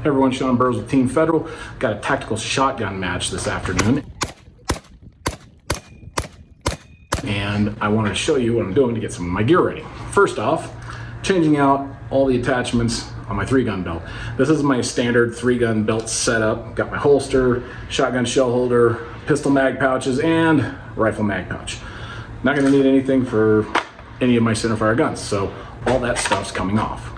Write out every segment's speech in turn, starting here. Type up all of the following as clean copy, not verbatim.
Hey everyone, Sean Burrows with Team Federal. Got a tactical shotgun match this afternoon. And I wanted to show you what I'm doing to get some of my gear ready. First off, changing out all the attachments on my 3-gun belt. This is my standard 3-gun belt setup. Got my holster, shotgun shell holder, pistol mag pouches, and rifle mag pouch. Not gonna need anything for any of my centerfire guns, so all that stuff's coming off.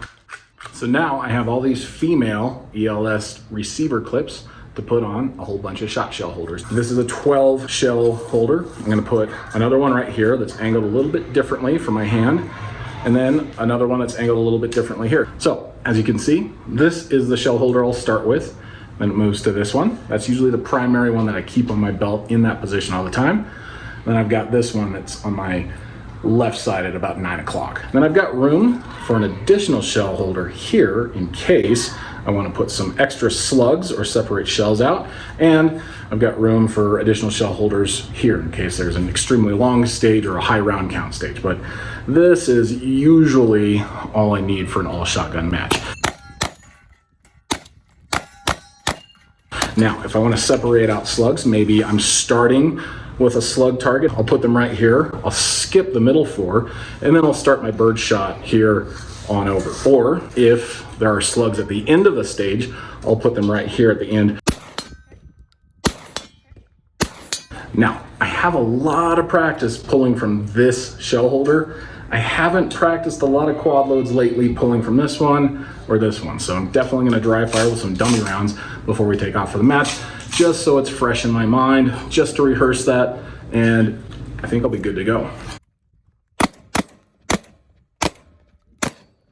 So now I have all these female ELS receiver clips to put on a whole bunch of shot shell holders. This is a 12 shell holder. I'm gonna put another one right here that's angled a little bit differently for my hand, and then another one that's angled a little bit differently here. So as you can see, this is the shell holder I'll start with. Then it moves to this one. That's usually the primary one that I keep on my belt in that position all the time. Then I've got this one that's on my left side at about 9 o'clock. Then I've got room for an additional shell holder here in case I want to put some extra slugs or separate shells out. And I've got room for additional shell holders here in case there's an extremely long stage or a high round count stage. But this is usually all I need for an all shotgun match. Now, if I want to separate out slugs, maybe I'm starting with a slug target. I'll put them right here. I'll skip the middle 4, and then I'll start my bird shot here on over. Or if there are slugs at the end of the stage, I'll put them right here at the end. Now, I have a lot of practice pulling from this shell holder. I haven't practiced a lot of quad loads lately pulling from this one or this one. So I'm definitely gonna dry fire with some dummy rounds before we take off for the match, just so it's fresh in my mind, just to rehearse that, and I think I'll be good to go.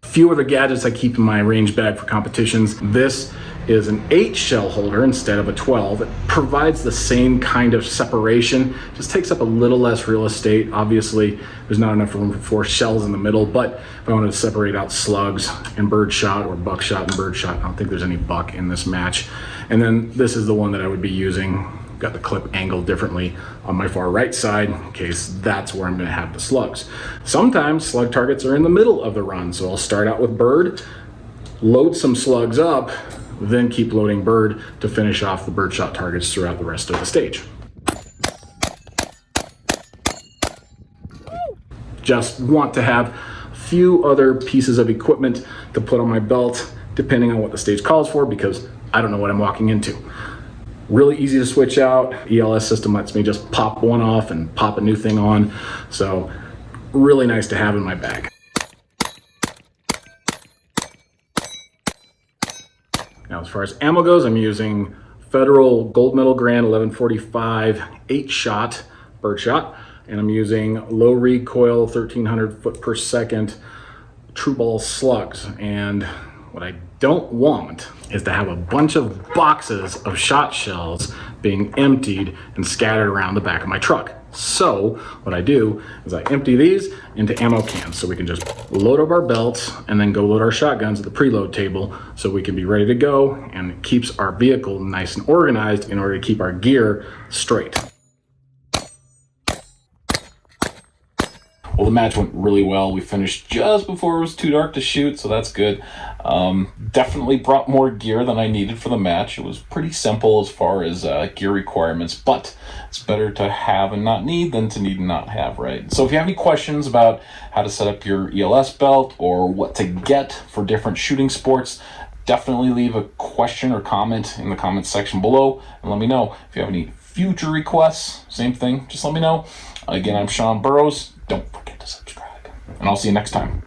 A few other gadgets I keep in my range bag for competitions. This is an 8 shell holder instead of a 12. It provides the same kind of separation, just takes up a little less real estate. Obviously, there's not enough room for 4 shells in the middle, but if I wanted to separate out slugs and birdshot or buckshot and birdshot, I don't think there's any buck in this match. And then this is the one that I would be using. Got the clip angled differently on my far right side in case that's where I'm gonna have the slugs. Sometimes slug targets are in the middle of the run, so I'll start out with bird, load some slugs up, then keep loading bird to finish off the birdshot targets throughout the rest of the stage. Just want to have a few other pieces of equipment to put on my belt depending on what the stage calls for, because I don't know what I'm walking into. Really easy to switch out. ELS System lets me just pop one off and pop a new thing on. So really nice to have in my bag. Now, as far as ammo goes, I'm using Federal Gold Medal Grand 1145 8-shot birdshot, and I'm using low recoil 1300 foot per second true ball slugs. And what I don't want is to have a bunch of boxes of shot shells being emptied and scattered around the back of my truck. So what I do is I empty these into ammo cans so we can just load up our belts and then go load our shotguns at the preload table so we can be ready to go, and it keeps our vehicle nice and organized in order to keep our gear straight. Well, the match went really well. We finished just before it was too dark to shoot, so that's good. Definitely brought more gear than I needed for the match. It was pretty simple as far as gear requirements, but it's better to have and not need than to need and not have, right? So if you have any questions about how to set up your ELS belt or what to get for different shooting sports, definitely leave a question or comment in the comments section below and let me know. If you have any future requests, same thing, just let me know. Again, I'm Sean Burrows. Don't forget to subscribe, and I'll see you next time.